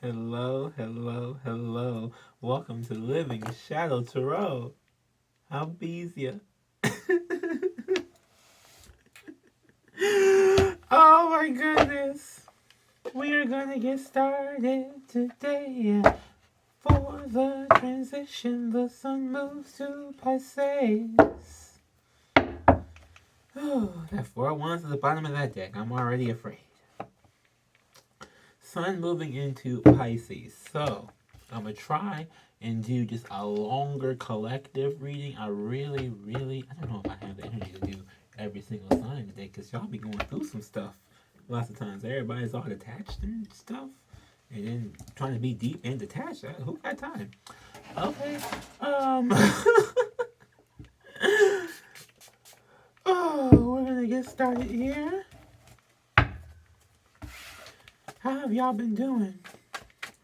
Hello, hello, hello. Welcome to Living Shadow Tarot. How bees ya? Oh my goodness. We are gonna get started today. For the transition, the sun moves to Pisces. Oh, that 4 of Wands at the bottom of that deck. I'm already afraid. Sun moving into Pisces. So, I'm going to try and do just a longer collective reading. I don't know if I have the energy to do every single sign today because y'all be going through some stuff. Lots of times everybody's all detached and stuff. And then trying to be deep and detached. Who got time? Okay. Oh, we're going to get started here. How have y'all been doing?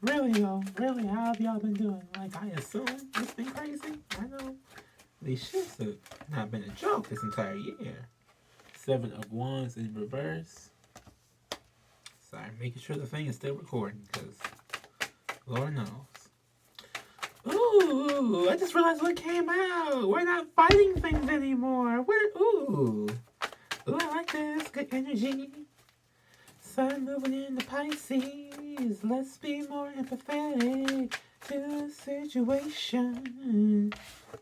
Really though, really, how have y'all been doing? Like, I assume it's been crazy. I know these shits have not been a joke this entire year. 7 of Wands in reverse. Sorry, making sure the thing is still recording, because Lord knows. Ooh, I just realized what came out. We're not fighting things anymore. Ooh, I like this. Good energy. Sun moving into Pisces. Let's be more empathetic to the situation.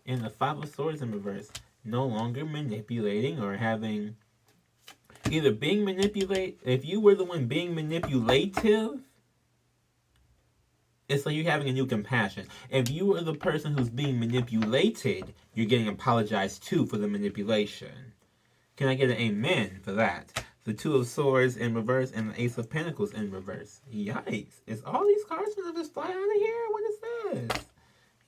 And the 5 of Swords in reverse. No longer manipulating or having... Either being manipulated... If you were the one being manipulative, it's like you're having a new compassion. If you were the person who's being manipulated, you're getting apologized to for the manipulation. Can I get an amen for that? The 2 of Swords in reverse and the Ace of Pentacles in reverse. Yikes. Is all these cards going to just fly out of here? What is this?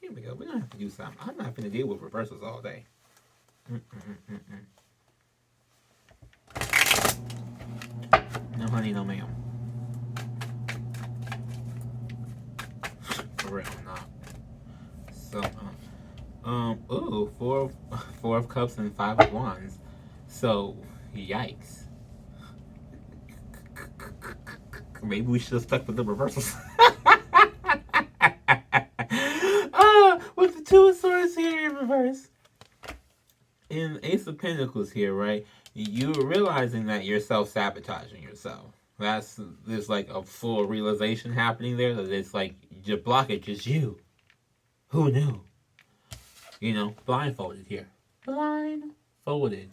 Here we go. We're going to have to do something. I'm not going to deal with reversals all day. No honey, no ma'am. For real, not. So, ooh, four of Cups and 5 of Wands. So, yikes. Maybe we should have stuck with the reversals. With the 2 of Swords here in reverse. In Ace of Pentacles here, right? You're realizing that you're self-sabotaging yourself. There's like a full realization happening there that it's like your blockage is you. Who knew? You know, blindfolded here. Blindfolded.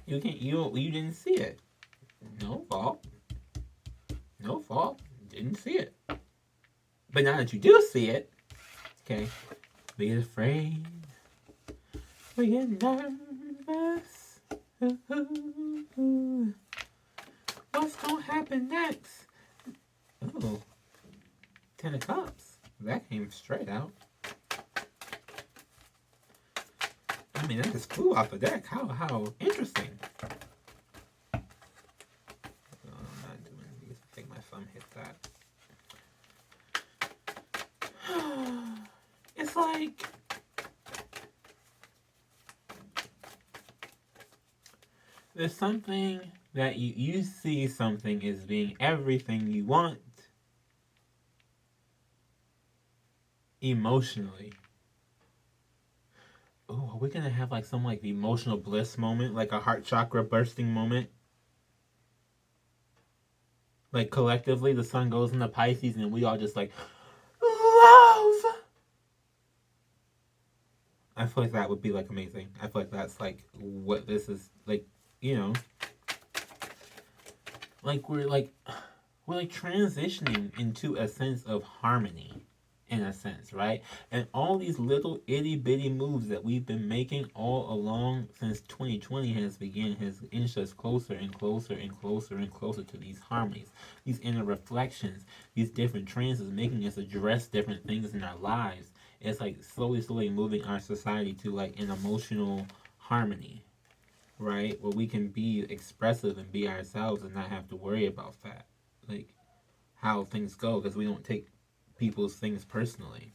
You didn't see it. No fault. No fault. Didn't see it. But now that you do see it, okay, we get afraid. We get nervous. What's gonna happen next? Oh, 10 of Cups. That came straight out. I mean, that just flew off the deck. How interesting. I'm not doing these. I think my thumb hit that. It's like... There's something that you see something as being everything you want emotionally. Oh, are we gonna have like some like emotional bliss moment, like a heart chakra bursting moment? Like collectively, the sun goes into Pisces and we all just like, love! I feel like that would be like amazing. I feel like that's like what this is like, you know. Like we're transitioning into a sense of harmony. In a sense, right? And all these little itty bitty moves that we've been making all along since 2020 has inched us closer and closer and closer and closer to these harmonies, these inner reflections, these different trances, making us address different things in our lives. It's like slowly moving our society to like an emotional harmony, right? Where we can be expressive and be ourselves and not have to worry about that, like how things go, because we don't take people's things personally.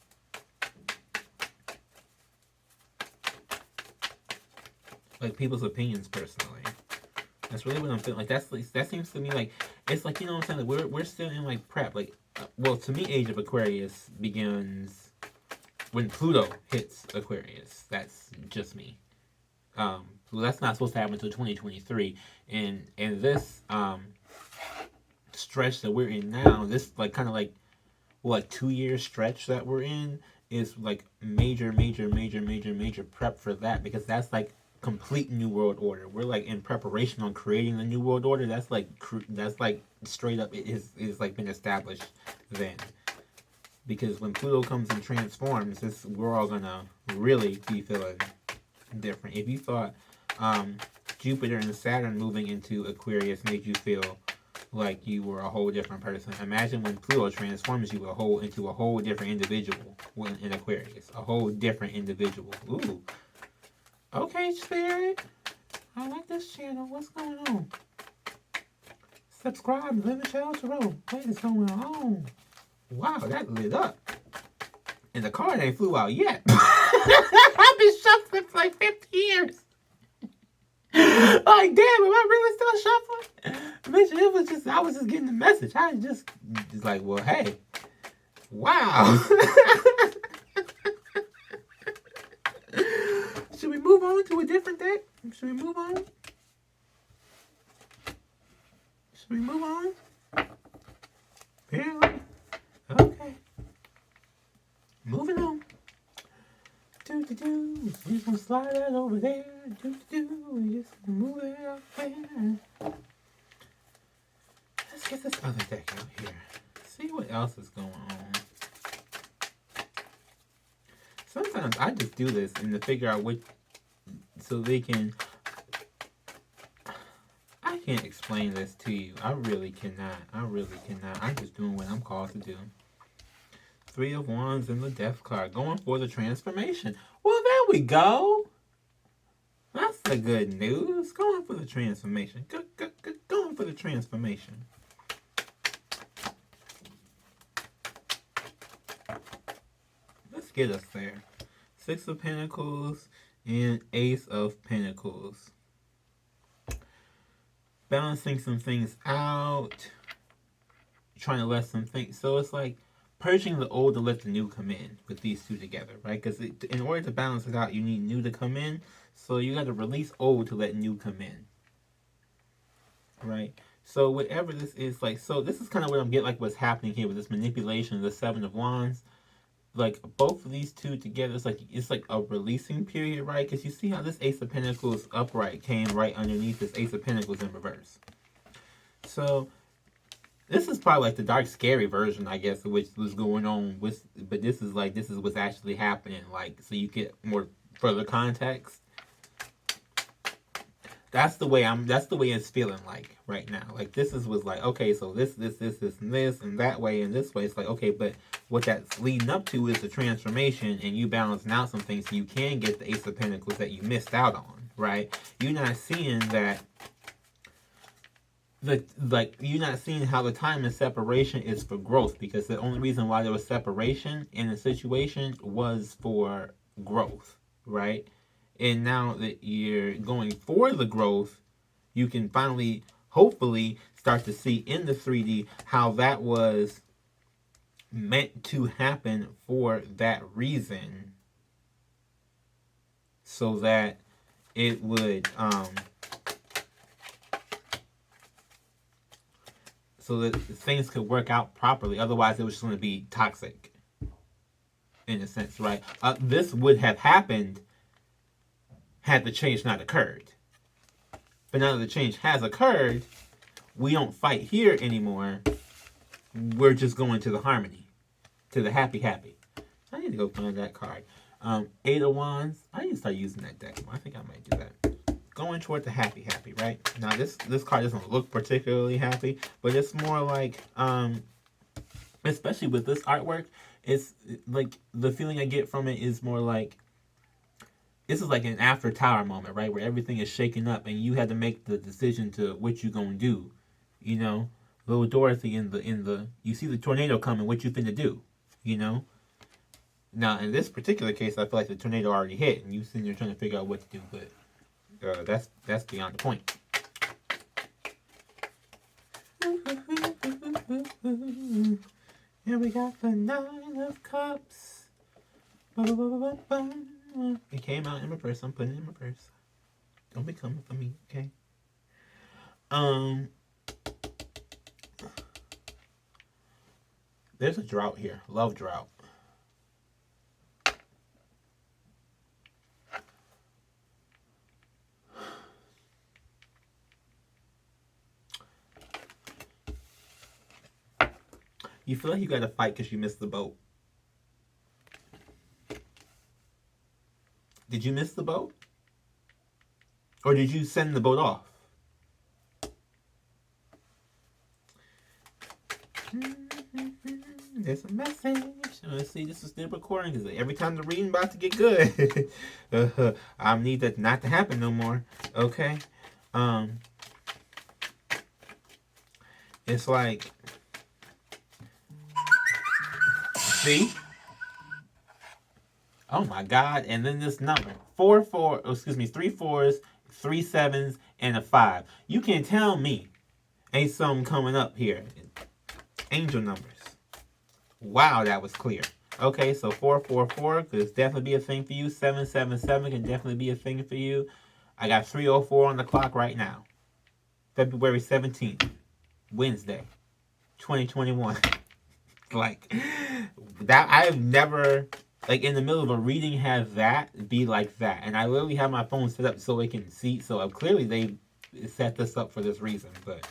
Like people's opinions personally. That's really what I'm feeling. Like that seems to me like it's like, you know what I'm saying, like we're still in like prep. Like well, to me, Age of Aquarius begins when Pluto hits Aquarius. That's just me. Well, that's not supposed to happen until 2023. And this stretch that we're in now, this like kind of like, well, like 2 year stretch that we're in is like major prep for that, because that's like complete new world order. We're like in preparation on creating the new world order. That's like straight up it is like been established then. Because when Pluto comes and transforms, we're all gonna really be feeling different. If you thought Jupiter and Saturn moving into Aquarius made you feel like you were a whole different person, imagine when Pluto transforms you into a whole different individual in Aquarius. A whole different individual. Ooh. Okay, Spirit. I like this channel. What's going on? Subscribe, live in Shadow Tarot. What is going on? Wow, that lit up. And the card ain't flew out yet. I've been shuffling for like 50 years. Like, damn, am I really still shuffling? Bitch, I was just getting the message. I just like, well, hey. Wow. Should we move on to a different deck? Should we move on? Should we move on? Apparently. Okay. Moving on. Do. Just gonna slide that over there. Do. Just move it up there. Let's get this other deck out here. See what else is going on. Sometimes I just do this and to figure out which, so they can. I can't explain this to you. I really cannot. I'm just doing what I'm called to do. 3 of Wands and the Death card. Going for the transformation. Well, there we go. That's the good news. Going for the transformation. Going for the transformation. Let's get us there. 6 of Pentacles and Ace of Pentacles. Balancing some things out. Trying to let some things. So it's like purging the old to let the new come in with these two together, right? Because in order to balance it out, you need new to come in. So you got to release old to let new come in, right? So whatever this is, like, so this is kind of what I'm getting, like what's happening here with this manipulation of the 7 of Wands. Like both of these two together, it's like a releasing period, right? Because you see how this Ace of Pentacles upright came right underneath this Ace of Pentacles in reverse. So this is probably like the dark, scary version, I guess, of which was going on with. But this is what's actually happening. Like, so you get more further context. That's the way it's feeling like right now. Like this was like, okay, so this, and that way, and this way. It's like, okay, but what that's leading up to is the transformation, and you balancing out some things so you can get the Ace of Pentacles that you missed out on, right? You're not seeing that. You're not seeing how the time of separation is for growth, because the only reason why there was separation in the situation was for growth, right? And now that you're going for the growth, you can finally, hopefully, start to see in the 3D how that was meant to happen for that reason, so that it would so that things could work out properly. Otherwise, it was just going to be toxic, in a sense, right? This would have happened had the change not occurred. But now that the change has occurred, we don't fight here anymore. We're just going to the harmony, to the happy. I need to go find that card. 8 of Wands. I need to start using that deck. I think I might do that. Going toward the happy, right? Now this card doesn't look particularly happy, but it's more like, especially with this artwork, it's like the feeling I get from it is more like, this is like an after tower moment, right? Where everything is shaken up and you had to make the decision to what you gonna do. You know, little Dorothy in the you see the tornado coming, what you finna do? You know. Now in this particular case, I feel like the tornado already hit, and you sitting there trying to figure out what to do. But that's beyond the point. And we got the 9 of Cups. It came out in my purse. I'm putting it in my purse. Don't be coming for me, okay? There's a drought here. Love drought. You feel like you got to fight because you missed the boat. Did you miss the boat? Or did you send the boat off? There's a message. Let's see, this is still recording because every time the reading about to get good. I need that not to happen no more. Okay. It's like, see? Oh my God. And then this number. 3 4s, 3 7s, and a 5. You can tell me ain't something coming up here. Angel numbers. Wow, that was clear. Okay, so 4 4 4 could definitely be a thing for you. 7 7 7 can definitely be a thing for you. I got 3:04 on the clock right now. February 17th, Wednesday, 2021. Like that, I've never, like, in the middle of a reading have that be like that. And I literally have my phone set up so it can see. So clearly they set this up for this reason, but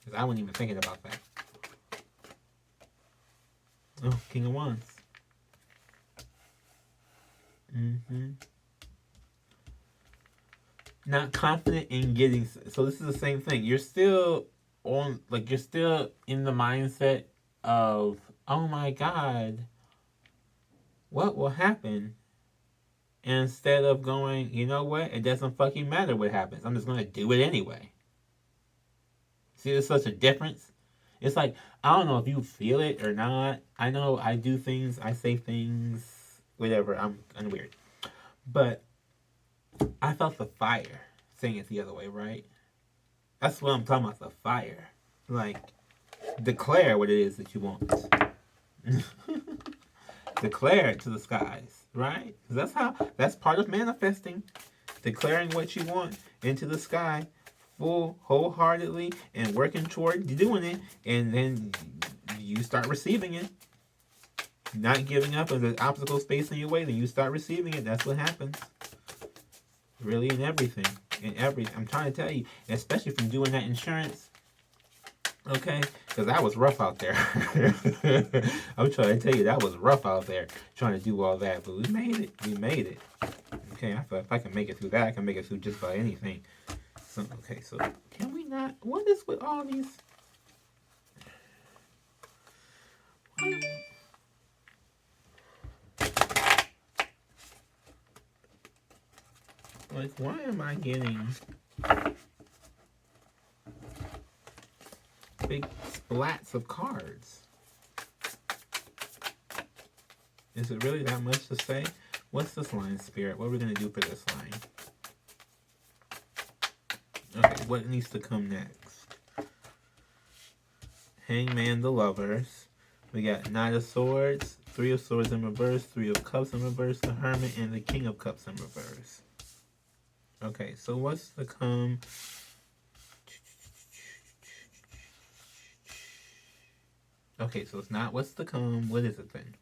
because I wasn't even thinking about that. Oh, King of Wands. Not confident in getting. So this is the same thing. You're still on, like, you're still in the mindset of, oh my God, what will happen? Instead of going, you know what? It doesn't fucking matter what happens. I'm just going to do it anyway. See, there's such a difference. It's like, I don't know if you feel it or not. I know I do things, I say things, whatever. I'm weird. But I felt the fire saying it the other way, right? That's what I'm talking about, the fire. Like, declare what it is that you want. Declare it to the skies, right? Because that's part of manifesting. Declaring what you want into the sky wholeheartedly and working toward doing it, and then you start receiving it. Not giving up as an obstacle space in your way, then you start receiving it. That's what happens. Really, in everything. I'm trying to tell you, especially from doing that insurance. Okay? Because that was rough out there. I'm trying to tell you, that was rough out there trying to do all that. But we made it. We made it. Okay, I feel if I can make it through that, I can make it through just about anything. So, okay, so can we not? What is with all these? Like, why am I getting big splats of cards? Is it really that much to say? What's this line, Spirit? What are we going to do for this line? Okay, what needs to come next? Hangman, the Lovers. We got Knight of Swords, 3 of Swords in reverse, 3 of Cups in reverse, the Hermit, and the King of Cups in reverse. Okay, so what's to come? Okay, so it's not what's to come. What is it then?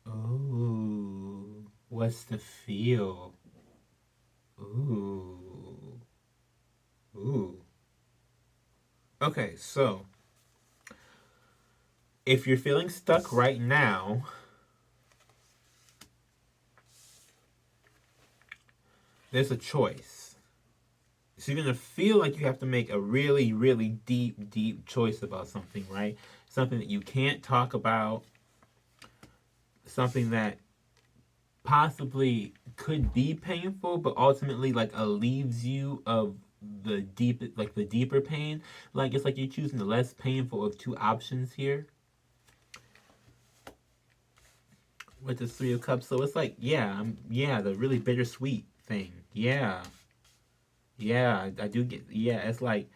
Ooh, what's to feel? Ooh. Ooh. Okay, so if you're feeling stuck right now, there's a choice. So you're going to feel like you have to make a really, really deep, deep choice about something, right? Something that you can't talk about. Something that possibly could be painful, but ultimately, like, alleviates you of the deeper pain. Like, it's like you're choosing the less painful of two options here. With the 3 of Cups. So it's like, the really bittersweet thing. Yeah, I do get, it's like,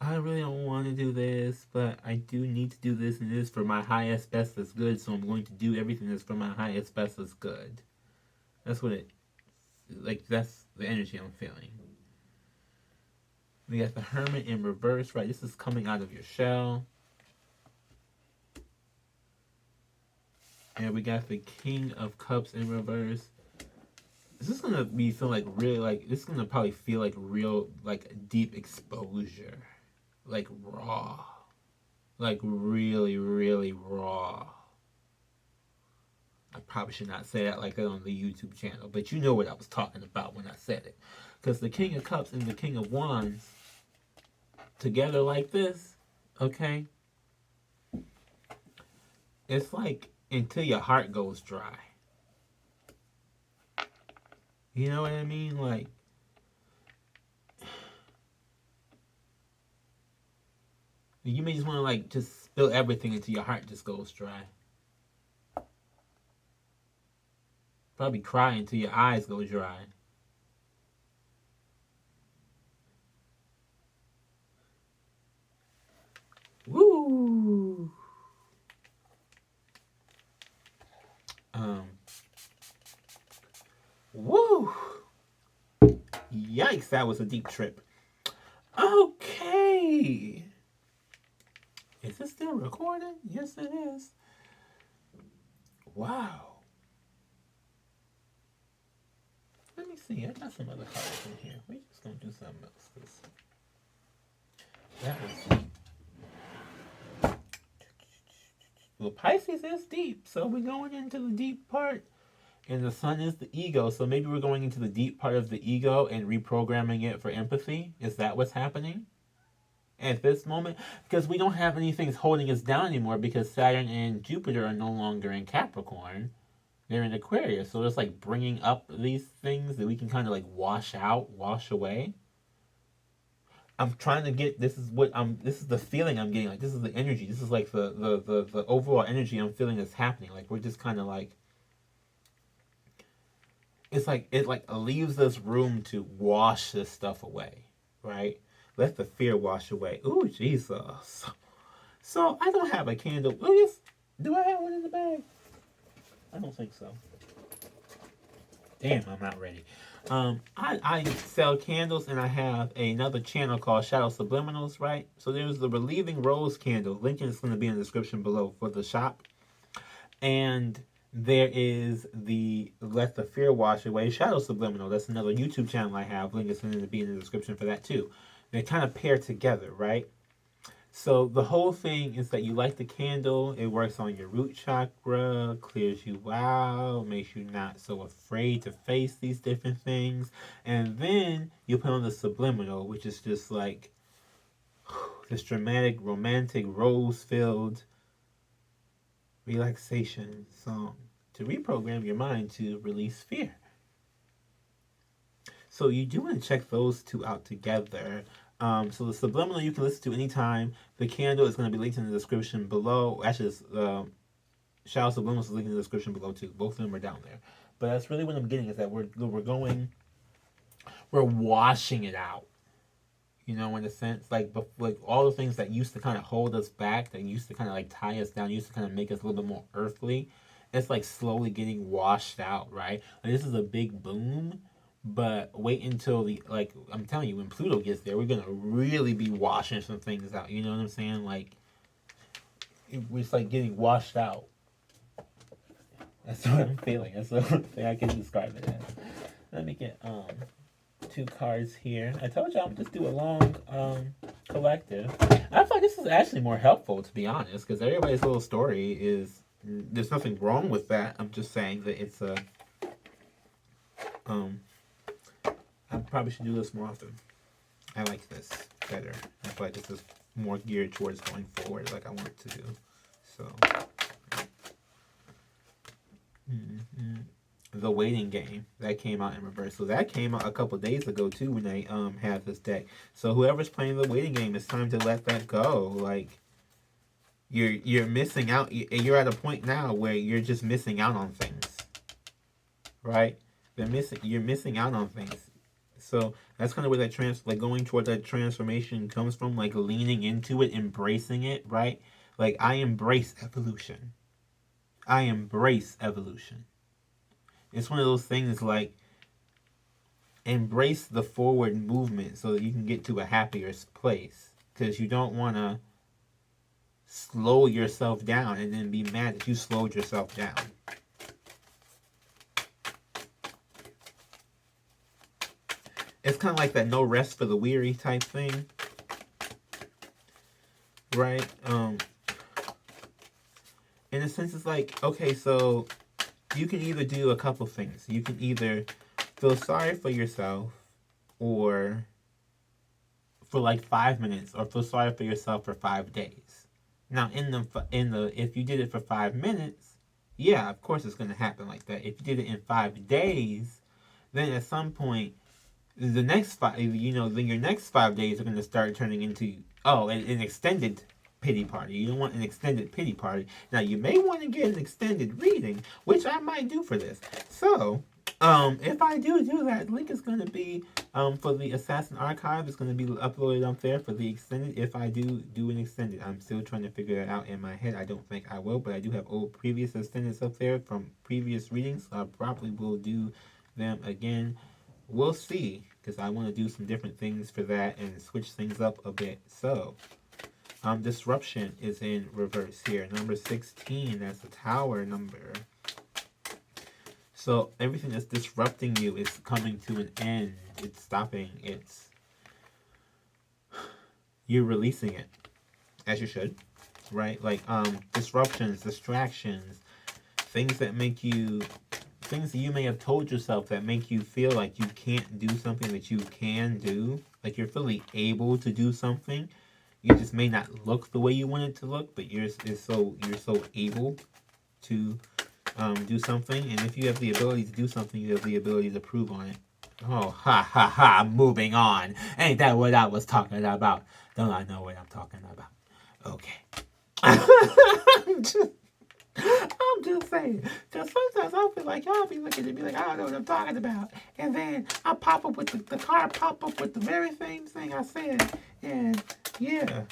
I really don't want to do this, but I do need to do this, and it is for my highest, bestest good, so I'm going to do everything that's for my highest, bestest good. That's what it, like, that's the energy I'm feeling. We got the Hermit in reverse, right? This is coming out of your shell. And we got the King of Cups in reverse. This is gonna be feel like really like this is gonna probably feel like real like deep exposure. Like raw. Like really, really raw. I probably should not say that like that on the YouTube channel, but you know what I was talking about when I said it. Because the King of Cups and the King of Wands together like this, okay? It's like until your heart goes dry. You know what I mean? Like, you may just want to like just spill everything until your heart just goes dry. Probably cry until your eyes go dry. Woo! Woo! Yikes, that was a deep trip. Okay. Is it still recording? Yes, it is. Wow. Let me see. I got some other cards in here. We're just going to do something else. That was deep. Well, Pisces is deep, so we're going into the deep part. And the sun is the ego, so maybe we're going into the deep part of the ego and reprogramming it for empathy. Is that what's happening at this moment? Because we don't have anything holding us down anymore because Saturn and Jupiter are no longer in Capricorn. They're in Aquarius. So it's like bringing up these things that we can kind of like wash out, wash away. I'm trying to get, this is the feeling I'm getting. Like, this is the energy. This is like the overall energy I'm feeling that's happening. Like, we're just kind of like, it's like it like leaves us room to wash this stuff away, right? Let the fear wash away. Ooh, Jesus. So I don't have a candle. Do I have one in the bag? I don't think so. Damn, I'm not ready. I sell candles and I have another channel called Shadow Subliminals, right? So there's the Relieving Rose candle. Link is going to be in the description below for the shop. And there is the Let the Fear Wash Away Shadow Subliminal. That's another YouTube channel I have. Link is going to be in the description for that too. They kind of pair together, right? So the whole thing is that you light the candle. It works on your root chakra, clears you out, makes you not so afraid to face these different things. And then you put on the subliminal, which is just like this dramatic, romantic, rose-filled relaxation song to reprogram your mind to release fear. So you do want to check those two out together. So the subliminal you can listen to anytime. The candle is going to be linked in the description below. Actually, Shadow Subliminal is linked in the description below too. Both of them are down there. But that's really what I'm getting is that we're washing it out. You know, in a sense, like all the things that used to kind of hold us back, that used to kind of like tie us down, used to kind of make us a little bit more earthly. It's like slowly getting washed out, right? Like, this is a big boom. But wait until I'm telling you, when Pluto gets there, we're going to really be washing some things out. You know what I'm saying? Like, it's like getting washed out. That's what I'm feeling. That's the only thing I can describe it as. Let me get two cards here. I told you I'm just do a long collective. I thought this is actually more helpful, to be honest, because everybody's little story is, there's nothing wrong with that. I'm just saying that it's a, I probably should do this more often. I like this better. I feel like this is more geared towards going forward, like I want to do. So, The Waiting Game, that came out in reverse. So that came out a couple days ago too when they had this deck. So whoever's playing The Waiting Game, it's time to let that go. Like, you're missing out. You're at a point now where you're just missing out on things, right? You're missing out on things. So that's kind of where that like going toward that transformation comes from, like leaning into it, embracing it, right? Like I embrace evolution. I embrace evolution. It's one of those things like embrace the forward movement so that you can get to a happier place. Because you don't want to slow yourself down and then be mad that you slowed yourself down. It's kind of like that no rest for the weary type thing, right? In a sense, it's like, okay, so you can either do a couple things. You can either feel sorry for yourself, or for like 5 minutes, or feel sorry for yourself for 5 days. Now, if you did it for 5 minutes, yeah, of course it's gonna happen like that. If you did it in 5 days, then at some point the next then your next 5 days are going to start turning into an extended pity party. You don't want an extended pity party. Now you may want to get an extended reading, which I might do for this. So if I do that, link is going to be for the Assassin Archive. It's going to be uploaded up there for the extended. If I do an extended, I'm still trying to figure that out in my head. I don't think I will, but I do have old previous extendeds up there from previous readings. I probably will do them again. We'll see, because I want to do some different things for that and switch things up a bit. So, disruption is in reverse here. Number 16, that's the tower number. So, everything that's disrupting you is coming to an end. It's stopping. You're releasing it, as you should, right? Like, disruptions, distractions, things that you may have told yourself that make you feel like you can't do something that you can do. Like you're fully able to do something. You just may not look the way you want it to look, but you're so able to do something. And if you have the ability to do something, you have the ability to prove on it. Oh, ha ha ha, moving on. Ain't that what I was talking about? Don't I know what I'm talking about? Okay. I'm just saying. Just sometimes I feel like y'all be looking at me like I don't know what I'm talking about. And then I pop up with the car pop up with the very same thing I said. And yeah.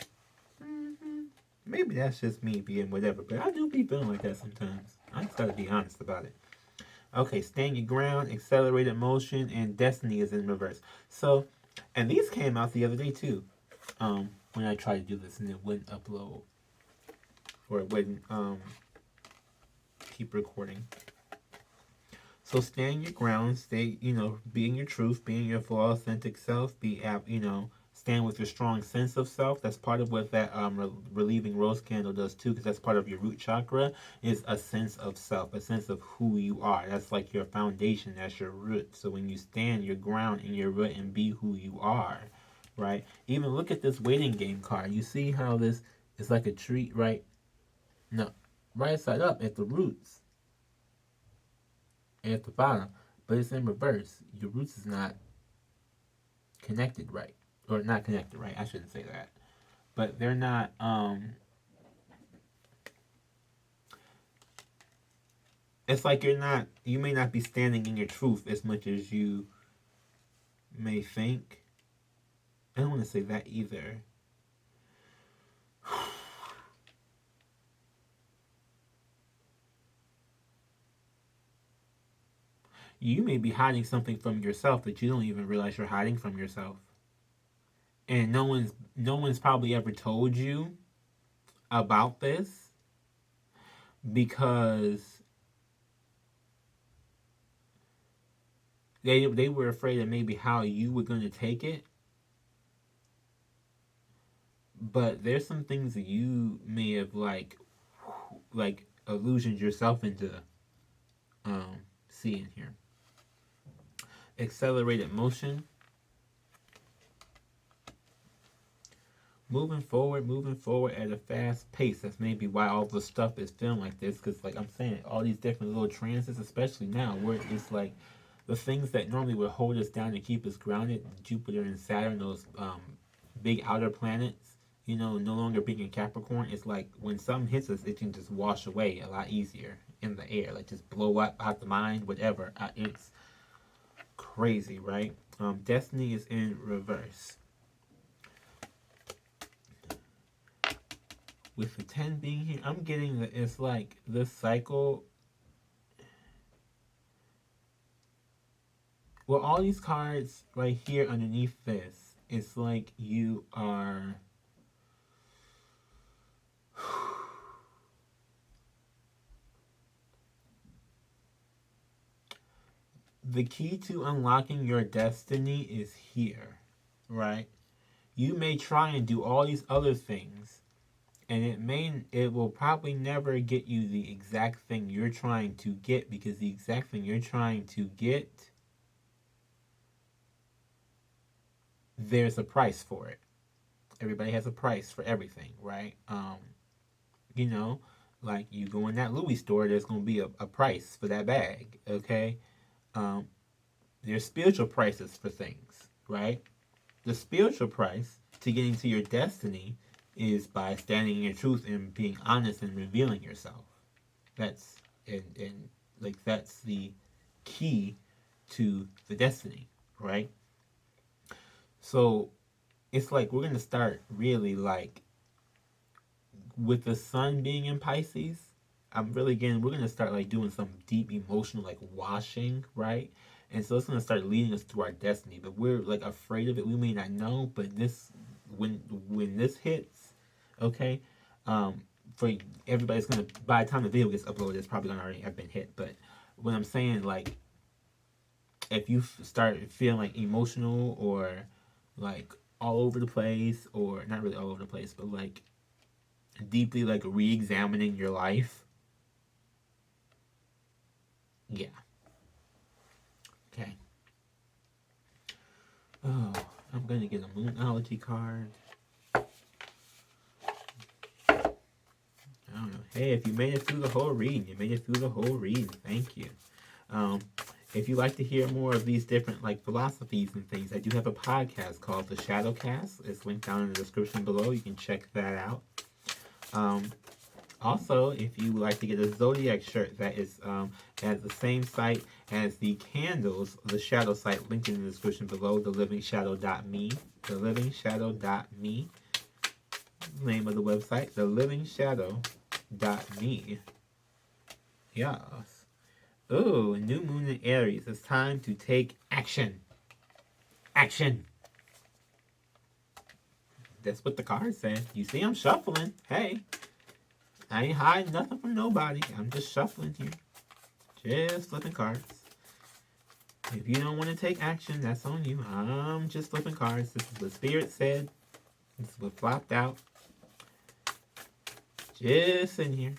Maybe that's just me being whatever. But I do be feeling like that sometimes. I just gotta be honest about it. Okay, stand your ground, accelerated motion, and destiny is in reverse. So, and these came out the other day too. When I tried to do this and it wouldn't upload. Or it wouldn't keep recording. So stand your ground, stay, being your truth, being your full authentic self, stand with your strong sense of self. That's part of what that relieving rose candle does too, because that's part of your root chakra, is a sense of self, a sense of who you are. That's like your foundation, that's your root. So when you stand your ground in your root and be who you are, right? Even look at this waiting game card. You see how this is like a tree, right? No, right side up at the roots, and at the bottom, but it's in reverse. Your roots is not connected right, or not connected right. I shouldn't say that, but they're not. It's like you may not be standing in your truth as much as you may think. I don't want to say that either. You may be hiding something from yourself that you don't even realize you're hiding from yourself. And no one's probably ever told you about this, because they were afraid of maybe how you were going to take it. But there's some things that you may have like illusioned yourself into seeing here. Accelerated motion. Moving forward at a fast pace. That's maybe why all the stuff is feeling like this. Because, like I'm saying, all these different little transits, especially now, where it's like the things that normally would hold us down and keep us grounded, Jupiter and Saturn, those big outer planets, no longer being in Capricorn. It's like when something hits us, it can just wash away a lot easier in the air. Like just blow up out the mind, whatever. It's crazy, right? Destiny is in reverse. With the 10 being here, I'm getting that it's like this cycle. Well, all these cards right here underneath this, it's like you are. The key to unlocking your destiny is here, right? You may try and do all these other things, and it will probably never get you the exact thing you're trying to get, because the exact thing you're trying to get, there's a price for it. Everybody has a price for everything, right? You know, like you go in that Louis store, there's gonna be a price for that bag, okay? Um, there's spiritual prices for things, right? The spiritual price to getting to your destiny is by standing in your truth and being honest and revealing yourself. That's and like that's the key to the destiny, right? So it's like we're gonna start really like with the sun being in Pisces. I'm really getting we're gonna start like doing some deep emotional like washing, right? And so it's gonna start leading us to our destiny. But we're like afraid of it. We may not know, but this when this hits, okay, for everybody's gonna by the time the video gets uploaded, it's probably gonna already have been hit. But what I'm saying, like, if you start feeling like emotional or like all over the place, or not really all over the place, but like deeply like re-examining your life, yeah, okay. Oh, I'm gonna get a moonology card. I don't know. Hey, if you made it through the whole reading, you made it through the whole reading. Thank you. Um, if you like to hear more of these different like philosophies and things, I do have a podcast called The Shadowcast. It's linked down in the description below. You can check that out. Also, if you would like to get a Zodiac shirt that is at the same site as the candles, the shadow site linked in the description below, thelivingshadow.me, thelivingshadow.me, name of the website, thelivingshadow.me. Yes. Oh, new moon in Aries. It's time to take action. Action. That's what the card said. You see, I'm shuffling. Hey. I ain't hiding nothing from nobody. I'm just shuffling here. Just flipping cards. If you don't want to take action, that's on you. I'm just flipping cards. This is what Spirit said. This is what flopped out. Just sitting here.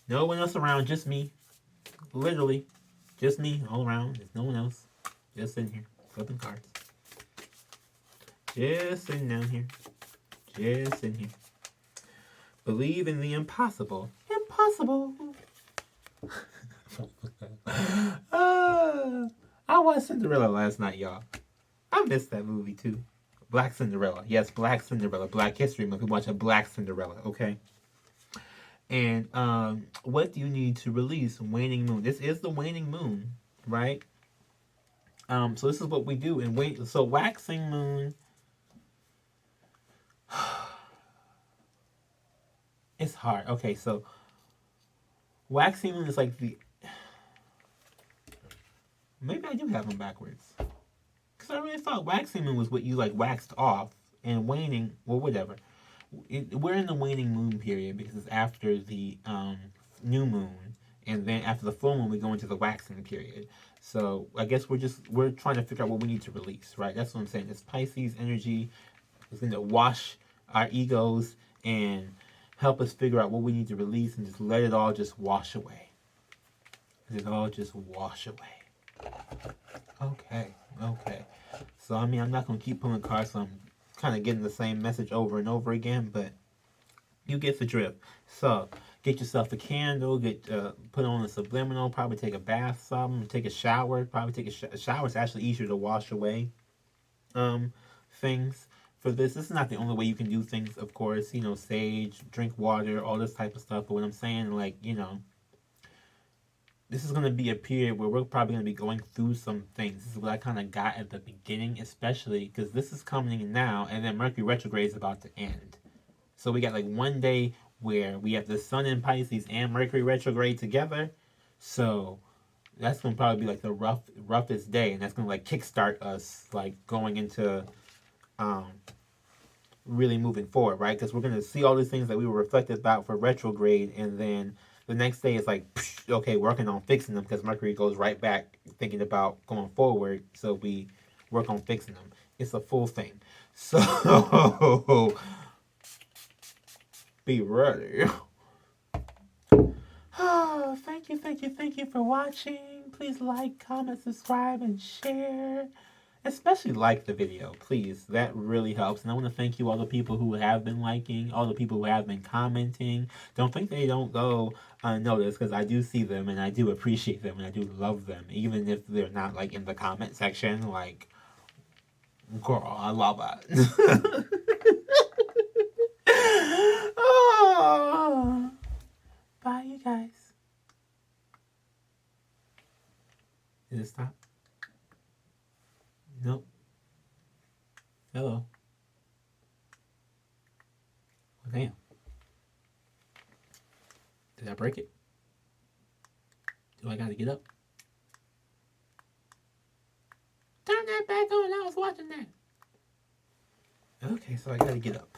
No one else around, just me. Literally. Just me all around. There's no one else. Just sitting here. Flipping cards. Just sitting down here. Just sitting here. Believe in the impossible. Impossible. I watched Cinderella last night, y'all. I missed that movie too. Black Cinderella. Yes, Black Cinderella. Black History Month. We watch a Black Cinderella, okay? And what do you need to release? Waning moon. This is the waning moon, right? So this is what we do. And so waxing moon. It's hard. Okay, so waxing moon is like the. Maybe I do have them backwards. Because I really thought waxing moon was what you like waxed off, and waning, well, whatever. We're in the waning moon period because it's after the new moon, and then after the full moon, we go into the waxing period. So I guess we're trying to figure out what we need to release, right? That's what I'm saying. It's Pisces energy. It's going to wash our egos and help us figure out what we need to release and just let it all just wash away. Let it all just wash away. Okay. So, I mean, I'm not going to keep pulling cards, so I'm kind of getting the same message over and over again, but you get the drift. So, get yourself a candle, put on a subliminal, probably take a bath, something, take a shower, probably take a shower. Is actually easier to wash away things. For this is not the only way you can do things, of course. You know, sage, drink water, all this type of stuff. But what I'm saying, like, you know, this is going to be a period where we're probably going to be going through some things. This is what I kind of got at the beginning, especially because this is coming now, and then Mercury retrograde is about to end. So we got like one day where we have the Sun in Pisces and Mercury retrograde together. So that's gonna probably be like the roughest day, and that's gonna like kickstart us like going into um really moving forward, right? Because we're gonna see all these things that we were reflected about for retrograde, and then the next day is like, okay, working on fixing them because Mercury goes right back thinking about going forward. So we work on fixing them. It's a full thing. So be ready. Oh, thank you for watching. Please like, comment, subscribe, and share. Especially like the video, please. That really helps. And I want to thank you, all the people who have been liking, all the people who have been commenting. Don't think they don't go unnoticed, because I do see them and I do appreciate them and I do love them, even if they're not like in the comment section. Like, girl, I love that. Oh. Bye, you guys. Did it stop? Nope. Hello. Oh, damn. Did I break it? Do I gotta get up? Turn that back on. I was watching that. Okay, so I gotta get up.